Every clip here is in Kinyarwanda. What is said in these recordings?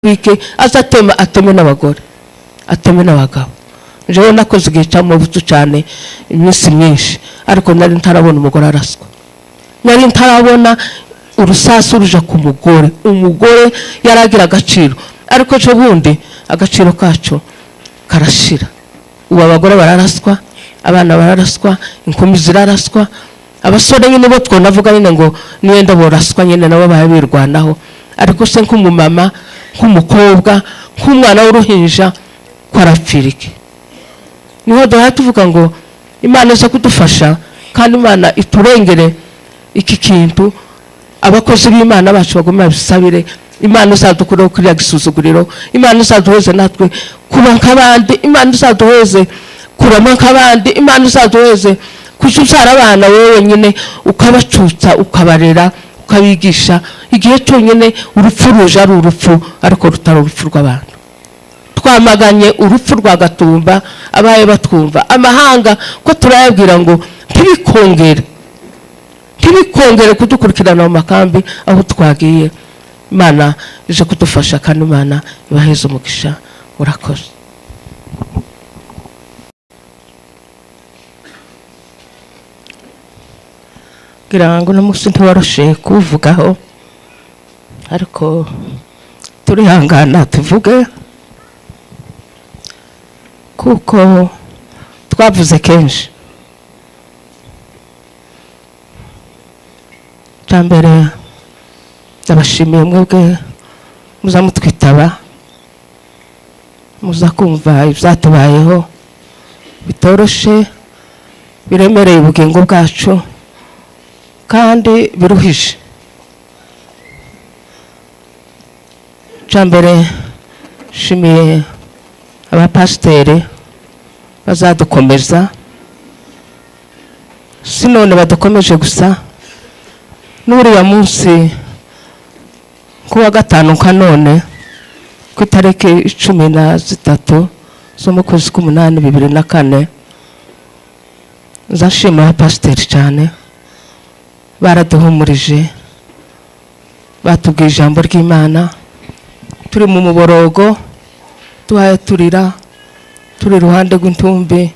bike ateme n'abagore ateme n'abagabo. Jewe nakoze igihe cy'amabuto cyane iminsi myinshi, ariko nari ntarabona umugore araswa, nari ntarabona urusasu ruja ku mugore. Umugore yaragira agaciro, ariko cyo bundi agaciro kacu karashira. Ubu abagore bararaswa, abana bararaswa, inkumi ziraraswa, abasore nyine bo twonavuga nyine ngo niwenda boraswa nyine nabo babirwanaho. Ariko se nk'umumama, nk'umukobwa, nk'umwana w'uruhinja kwarapfirike. Niho duha tuvuga ngo Imana iza kudufasha, kandi Imana iturengere iki kintu. Abakozi b'Imana bacu bagomba bisabire Imana izadukuraho kuri gisuzuguriro, Imana izaduheze natwe kuba nk'abandi, Imana izaduheze kurama nk'abandi, Imana izaduheze kuzubyara abana wowe nyine ukabacutsa ukabarera ukabigisha. Igihe cyonyine urupfu ruje ari urupfu, ariko rutari urupfu rw'abantu. Twamaganye urupfu rwa Gatumba, abaye batwumva amahanga ko turayabwira ngo ntibikongere kudukurikirana mu makambi aho twagiye. Imana ije kudufasha, kandi Imana ibaheze umugisha. Murakoze. Ngira ngo n'umunsi ntiwaroshe kuvugaho, ariko turihangana tuvuge, kuko twavuze kenshi. Cyambere ndabashimiye mwebwe muza mutwitaba, muza kumva ibyatubayeho bitoroshe, biremereye ubugingo bwacu kandi biruhije. Cyambere shimiye abapasiteri bazadukomeza, sinone badukomeje gusa n'uriya munsi kuwa gatanu kanone ku itariki 13 z'ukwezi k'umunani 2004. Nzashima abapasiteri cyane, baraduhumurije, batubwiye ijambo ry'Imana. Turi mu muborogo tuhaye turira, turi ruhande rw'intumbi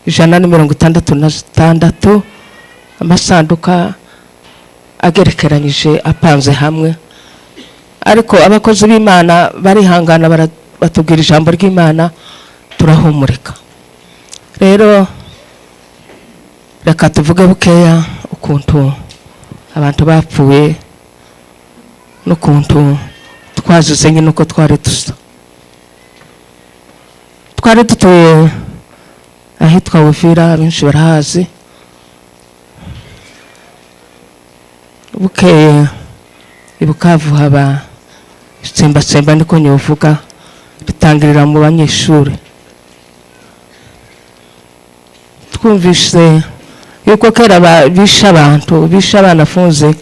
166, amasanduka agerekeranyije apanze hamwe. Ariko abakozi b'Imana barihangana, batubwira ijambo ry'Imana, turahumurika. Rero reka tuvuge bukeya ukuntu abantu bapfuye n'ukuntu twazize nyine uko twari dusa. Twari dutuye ahitwa Uvira, benshi barahazi. Bukeye i Bukavu haba itsembatsemba, niko nyovuga, ritangirira mu banyeshuri. Twumvise yuko kera bisha abantu, bisha abanafunze,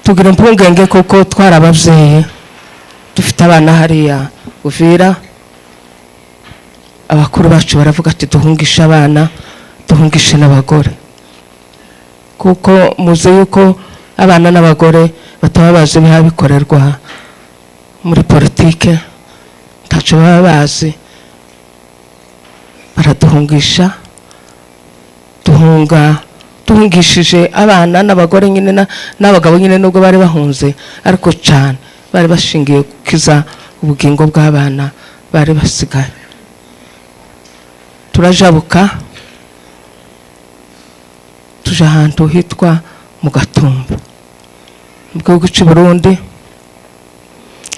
tugira impungenge kuko twarabavyeyi dufite abana hariya Uvira. Abakuru bacu baravuga ati duhungisha abana, duhungishe n'abagore, kuko muze yuko abana n'abagore bataba bazi bihabikorerwa muri politike, ntaco baba bazi. Baraduhungisha, duhungishije abana n'abagore nyine n'abagabo nyine, nubwo bari bahunze, ariko cyane bari bashingiye gukiza ubugingo bw'abana bari basigaye. Turajabuka tuja ahantu hitwa mu Gatumba mu gihugu cy'u Burundi,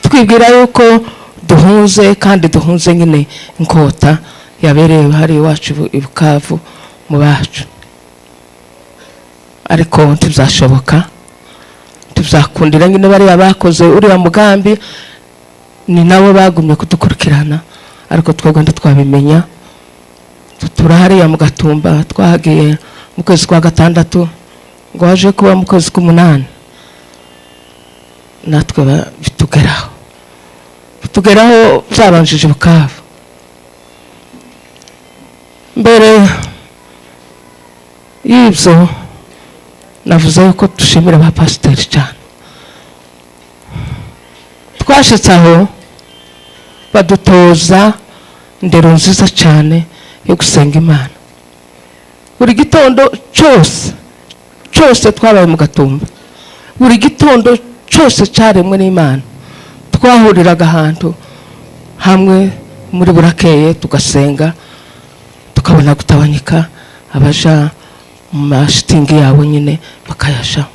twibwira yuko duhunze, kandi duhunze nyine inkota yabereye hari iwacu i Bukavu mu bacu. Ariko ntibizashoboka, tuzakundira nyine bari bakoze uriya mugambi, ni nabo bagumye kudukurikirana, ariko twebwe ntitwabimenya. Turahariya mu Gatumba, twahagiye mu kwezi kwa gatandatu, ngo haje kuba mu kwezi k'umunani. Natwe bitugeraho byabanjije Bukavu. Mbere y'ibyo navuze yuko dushimira abapasiteri cyane. twashitse aho badutoza indero nziza cyane yo gusenga Imana. Buri gitondo cyose twabaye mu Gatumba, buri gitondo cyose cyaremwe n'Imana, twahuriraga ahantu hamwe muri burakeye tugasenga, tukabona gutabanyika abaja mu mashitingi yabo nyine bakayasha.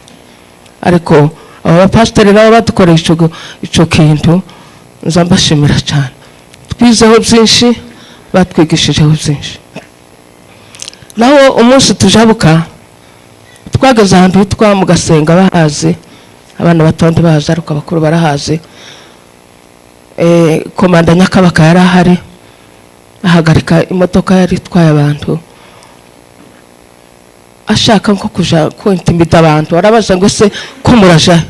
Ariko aba pasiteri nabo badukoresha icyo kintu, nza mbashimira cyane. Twizeho byinshi, batwigishijeho byinshi. Naho umunsi tujabuka twageze ahantu hitwa mu Gasenga bahaze, abana batonde bahaze ariko abakuru barahaze. Komanda Nyakabaka yari ahari ahagarika imodoka yari itwaye abantu, ashaka nko kuja kwintimida abantu. Arabaza ngo se ko muraja?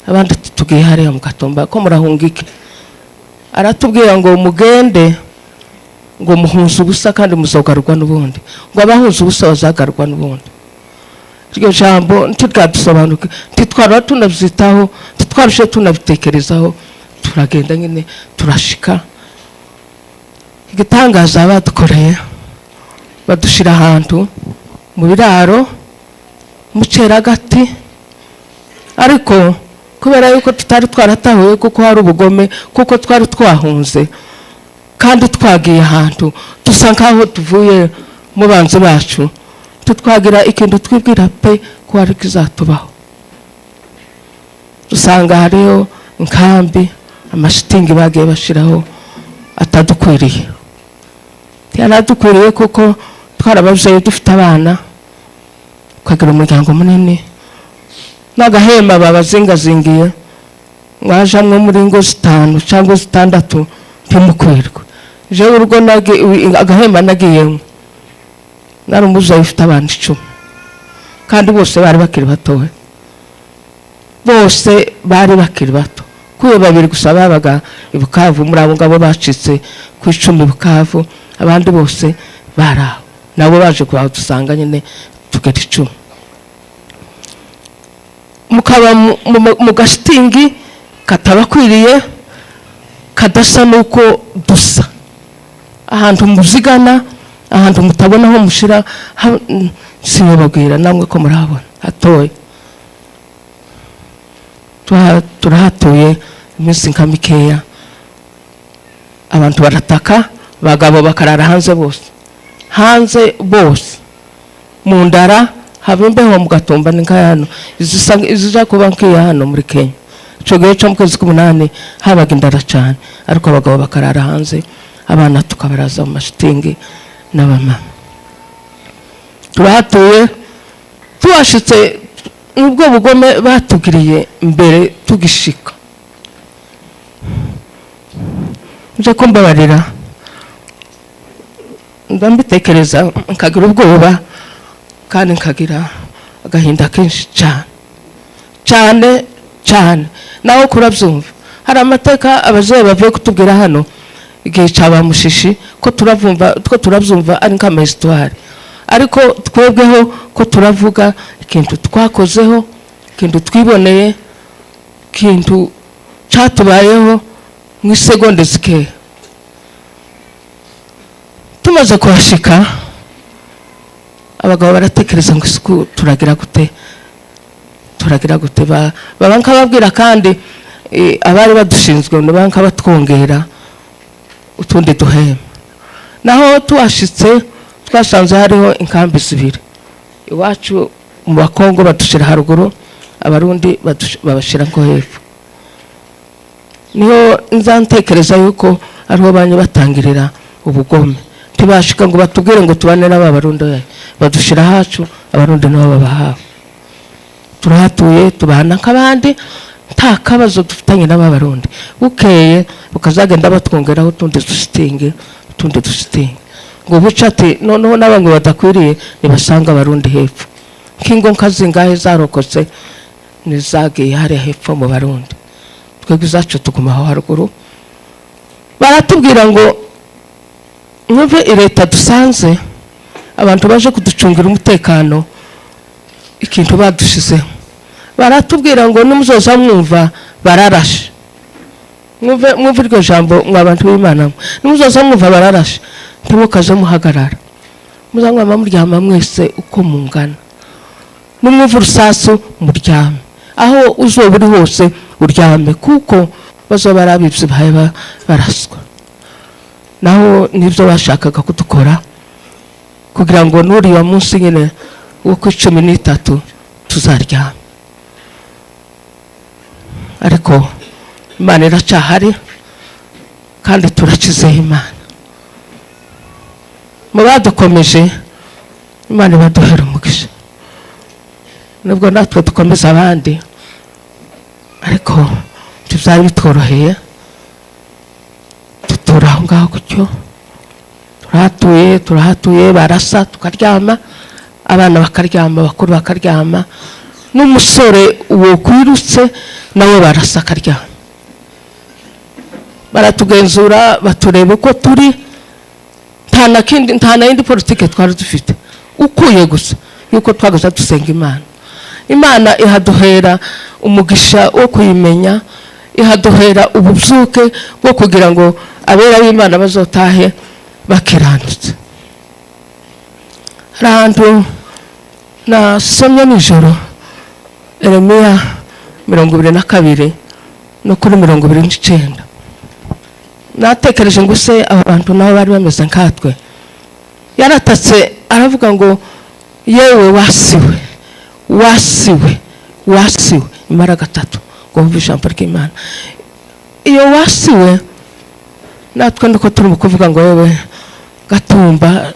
Abandi tugiye hariya mu Gatumba, ko murahungike? Aratubwira ngo mugende, ngo muhuze ubusa kandi muzogarurwa n'ubundi, ngo abahuze ubusa bazagarurwa n'ubundi. Iryo jambo ntitwadusobanuke, ntitwara tunabyitaho, ntitwarushe tunabitekerezaho, turagenda nyine turashika. Igitangaza badukoreye, badushira ahantu mu biraro mu Ceragati, ariko kubera yuko tutari twaratahuye kuko hari ubugome, kuko twari twahunze kandi twagiye ahantu dusa nkaho tuvuye mu banzi bacu, tutwagira ikintu twibwira pe ko ari kizatubaho. Dusanga hariyo inkambi, amashitingi bagiye bashiraho atadukwiriye. Yanadukwiriye kuko twarababyeyi dufite abana, twagira umuryango munini, n'agahema babazingazingiye, mwajamwe muri ngo 5 cyangwa 6 ntimukwirwe. Je urugo agahema nagiyemo nari umuzayi ufite abana 10, kandi bose bari bakiri batowe, bose bari bakiri bato. Kuye babiri gusa babaga i Bukavu, muri abo ngabo bacitse ku 10 Bukavu, abandi bose baraho nabo baje kwa dusanga nyine tugera 10. Mukaba mu gashitingi katabakwiriye, kadasa nuko dusa, ahantu muzigana, ahantu mutabona aho mushira, sinababwira namwe ko murabona hatoye. Turahatuye iminsi nka mikeya, abantu barataka, bagabo bakarara hanze bose mu ndara. Haba imbeho mu Gatumba ni nk'ayano izija kuba nk'iya hano muri Kenya. Ico gihe cyo mu kwezi k'8 habaga indara cyane, ariko abagabo bakarara hanze, abana tukabaraza mu mashitingi n'abamama. Turahatuye, tuwashitse ubwo bugome batugiriye mbere tugishika. Nje kumbabarira, ndambitekereza nkagira ubwoba kandi nkagira agahinda kenshi cyane. Naho kurabyumva, hari amateka abaje bavuye kutubwira hano igihe cyaba mushishi ko turabyumva ari nka histoire, ariko twebweho ko turavuga ikintu twakozeho, ikintu twiboneye, ikintu cyatubayeho mu segonde zike. Tumaze kuhashika, abagabo baratekereza ngo isuku turagira gute, baba nkababwira kandi abari badushinzwe n'abanka batwongera utundi duhema. Naho tuwashitse twasanze hariho inkambi 2, iwacu mu Bakongo badushira haruguru, abarundi babashira ngo hepfo. Niho nzantekereza yuko ariho banye batangirira ubugome, tibashika ngo batubwire ngo tubane n'abarundi, badushira hacu, abarundi nabo babaha. Turahatuye tubana nk'abandi, nta kabazo dufitanye n'abarundi. Bukeye bukazagenda batwongeraho utundi dushitingi ngo bucati noneho n'abangwe badakwiriye nibasanga abarundi hepfo. Kingo nkazingahe zarokotse nizagiye hari hepfo mu barundi, twebwe zacu tugumaho haruguru. Baratubwira ngo nyumve leta dusanze abantu baje kuducungira umutekano, ikintu badushizeho. Baratubwira ngo numuzoza mwumva bararashe, mwumve iryo jambo mwabantu b'Imana nimuzoza mwumva bararashe ntimukaze muhagarara muzanywa muryama mwese uko mungana numwumva urusasu muryame aho uzoba uri hose uryame kuko bazoba barabivye bahe baraswa naho nivyo bashakaga kudukora kugira ngo nuri wa munsi nyene wo ku 13 tuzaryama ariko Imana iracahari kandi turacizeye Imana mubadukomeje Imana baduhera umugisha nubwo natwe dukomeza abandi ariko tubyari bitworoheye tutura ngaho gutyo turahatuye barasa tukaryama abana bakaryama bakuru bakaryama n'umusore uwo kwirutse nawe barasa akaryama baratugenzura batureba uko turi nta na yindi politike twari dufite ukuye gusa yuko twagaza dusenga Imana ihaduhera umugisha wo kuyimenya ihaduhera ububyuke bwo kugira ngo abera b'Imana bazotahe bakiranutse ahantu nasomye nijoro Yeremiya 22 no kuri 29 natekereje ngo se abantu nabo bari bameze nkatwe yaratatse aravuga ngo yewe wasiwe imara gatatu ngo mve ijambo ry'Imana iyo wasiwe natwe ndiko turi mu kuvuga ngo yewe gatumba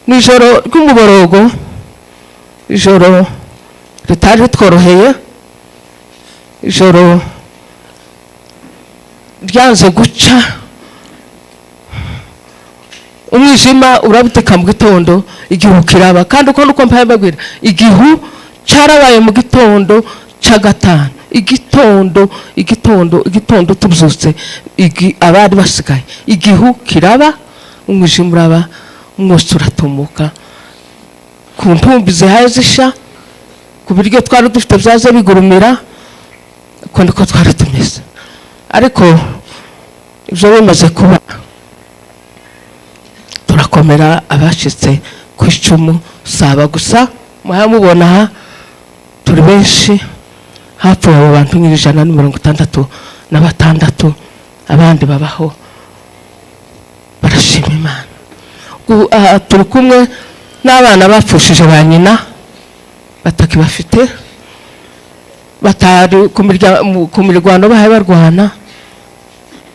nijoro ry'umuborogo ijoro ritari tworoheye ijoro ryanze guca umwijima urabuteka mu gitondo igihu kiraba kandi uko nuko mpayabagwira igihu cyarabaye mu gitondo ca gatanu igitondo tubyutse abari basigaye igihu kiraba umwijima uraba mwose uratumuka ku ntumbi zihaye zisha ku biryo twari dufite byaze bigurumira uko niko twari tumeze ariko ibyo bimaze kuba turakomera abashitse ku icumu saba gusa muhamubona aha turi benshi hapfuye abo bantu 166 abandi babaho barashima Imana turi kumwe n'abana bapfushije ba nyina bataki bafite batari ku mirwano bahaye barwana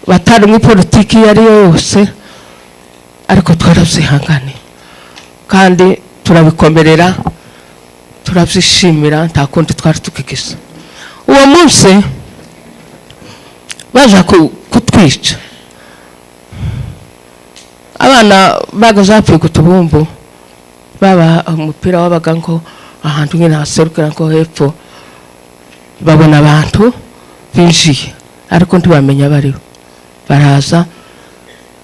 batari mu politiki yari yose ariko twarabyihangane kandi turabikomerera turabyishimira nta kundi twari tukigisa uwo munsi baje kutwica abana bagazapfuye kutubumbu baba umupira wabaga ngo ahantu nyine haserukira ngo hepfo babona abantu binjiye ariko ntibamenya bariho baraza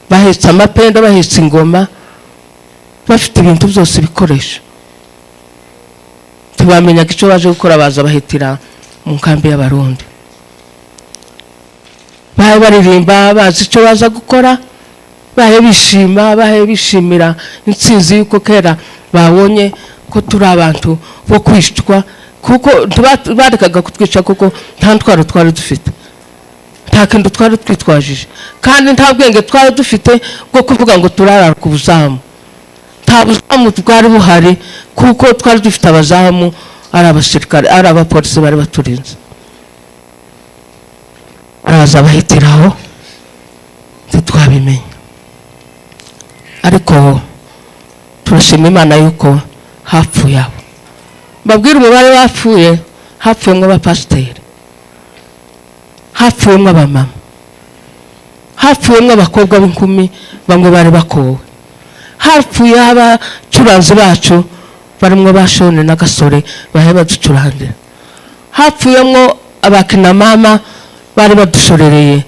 bahetse amapenda bahetse ingoma bafite ibintu byose bikoresha ntibamenya icyo baje gukora baza bahitira mu nkambi y'Abarundi bahe baririmba bazi icyo baza gukora bahe bishimira intsinzi yuko kera babonye ko turi abantu bo kwishwa kuko barekaga kutwica kuko nta ntwaro twari dufite nta kintu twari twitwajije kandi nta bwenge twari dufite bwo kuvuga ngo turarara ku buzamu nta buzamu twari buhari kuko twari dufite abazamu ari abasirikare ari abapolisi bari baturinze araza bahitiraho ntitwabimenya ariko turashima Imana yuko hapfuye abo babwira umubare bapfuye hapfuyemo abapasiteri hapfuyemo abamama hapfuyemo abakobwa b'inkumi bamwe bari bakowe hapfuye abacuranzi bacu barimo bashone na gasore bahe baducurandira hapfuyemo abakina mama bari badushorereye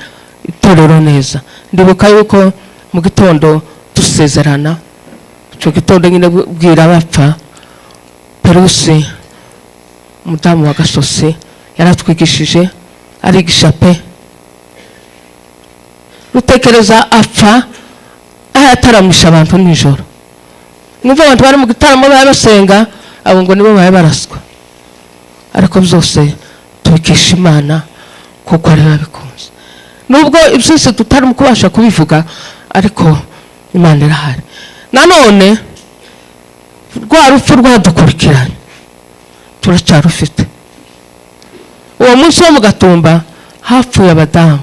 itorero neza ndibuka yuko mu gitondo dusezerana cyo gitondo nyine bwira bapfa Perusi umudamu wa Gasosi yaratwigishije arigisha pe. Rutekereza apfa ayataramisha abantu nijoro. Niba abantu bari mu gitaramo baye basenga, abo ngo nibo baye baraswa. Ariko byose tubikesha Imana kuko ari babikunze. Nubwo ibyose tutari mu kubasha kubivuga, ariko Imana irahari. Nanone rwa rupfu rwadukurikiranye turacarufite. Uwo munsi wo mu Gatumba hapfuye abadamu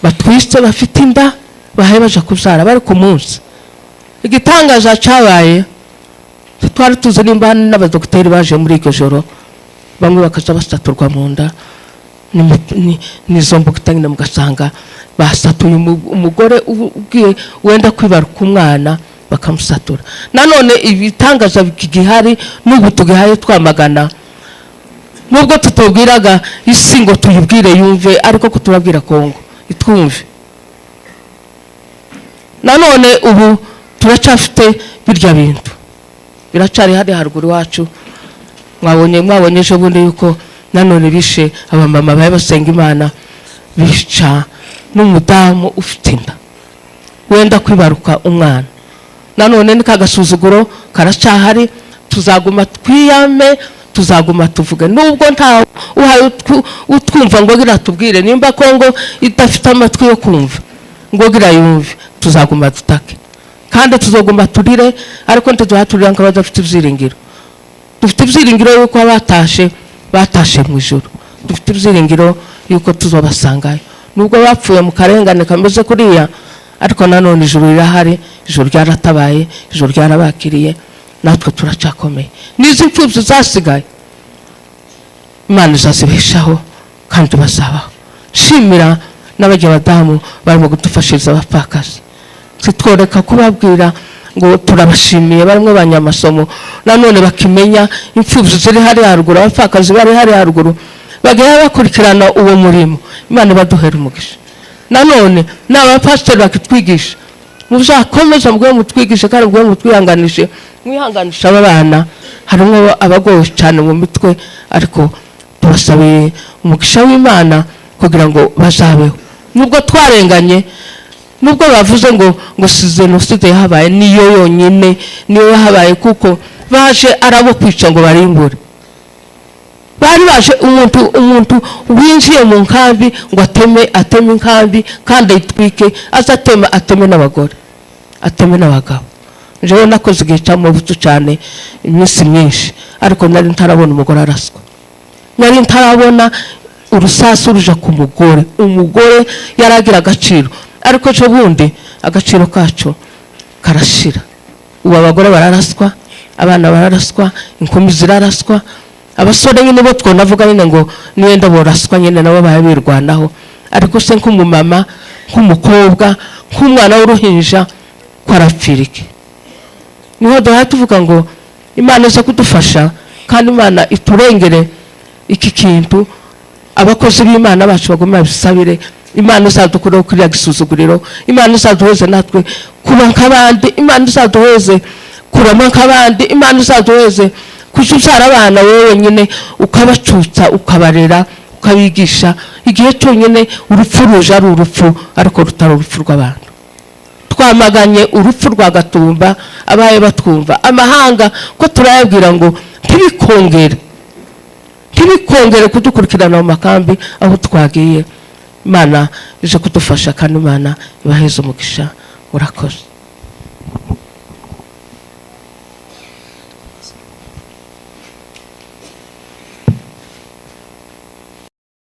batwiste bafite inda bahaye baje kubyara bari ku munsi. Igitangaza cyabaye, twari tuzi nimba n'abadokiteri baje muri iryo joro, bamwe bakaza basaturwa mu nda n'izo mbugita nyine mugasanga basatuye umugore ugiye wenda kwibaruka umwana bakamusatura. Nanone ibitangaza bikigihari n'ubu tugihaye twamagana, nubwo tutubwiraga isi ngo tuyibwire yumve, ariko ko turabwira Kongo itwumve. Nanone ubu turacafite birya bintu biracari hari haruguru wacu. Mwabonye ejo bundi yuko nanone bishe abamama baye basenga Imana, bica n'umudamu ufite inda wenda kwibaruka umwana. Nanone nikagasuzuguro karacahari, tuzaguma twiyame, tuzaguma tuvuge. Nubwo nta uhaye utwumva ngo gira tubwire, nimba Kongo idafite amatwi yo kumva ngo gira yumve, tuzaguma dutake kandi tuzoguma turire, ariko ntituhaturira ngo badafite ibyiringiro. Dufite ibyiringiro yuko batashe mu ijuru. Dufite ibyiringiro yuko tuzobasangayo, nubwo bapfuye mu karengane kameze kuriya, ariko nanone ijuru rirahari, ijuru ryaratabaye, ijuru ryarabakiriye, natwe turacakomeye. N'izi mfubyi zasigaye Imana izazibeshaho kandi bazabaho. Shimira n'abajya badamu barimo gudufashiriza abapfakazi. Sitworeka kubabwira ngo turabashimiye, barimo banyamasomo nanone bakimenya imfubyi ziri hari haruguru, abapfakazi bari hari haruguru, bagiye bakurikirana uwo murimo. Imana baduhera umugisha. Nanone n'abapasiteri bakitwigisha, muzakomeza mugwe mutwigishe kandi mugwe mutwihanganishe, mwihanganisha abana. Harimo abagowe cyane mu mitwe, ariko tubasabiye umugisha w'Imana kugira ngo bazabeho. Nubwo twarenganye, nubwo bavuze ngo si jenoside yahabaye, niyo yonyine niyo yahabaye, kuko baje arabo kwica ngo barimbure. Bari baje umuntu winjiye mu nkambi ngo ateme inkambi kandi ayitwike, ateme n'abagore, ateme n'abagabo. Jewe nakoze igihe cy'amabuto cyane iminsi myinshi, ariko nari ntarabona umugore araswa, nari ntarabona urusasu ruja ku mugore. Umugore yaragira agaciro, ariko cyo bundi agaciro kacu karashira. Ubu abagore bararaswa, abana bararaswa, inkumi ziraraswa, abasore nyine bo twonavuga nyine ngo niwenda boraswa nyine nabo bayabirwanaho. Ariko se nk'umumama, nk'umukobwa, nk'umwana w'uruhinja kwarapfirike. Niho duhaye tuvuga ngo Imana iza kudufasha kandi Imana iturengere iki kintu. Abakozi b'Imana bacu bagomba bisabire Imana izadukuraho kuriya gisuzuguriro. Imana izaduheze natwe kuba nk'abandi. Imana izaduheze kurama nk'abandi. Imana izaduheze kujushara abana wewe nyine ukabacutsa, ukabarera, ukabigisha. Igihe cyonyine urupfu ruje ari urupfu, ariko rutari urupfu rw'abantu. Twamaganye urupfu rwa Gatumba, abaye batwumva amahanga ko turayabwira ngo ntibikongere kudukurikirana mu makambi aho twagiye. Imana ije kudufasha kandi Imana ibaheze umugisha. Urakoze.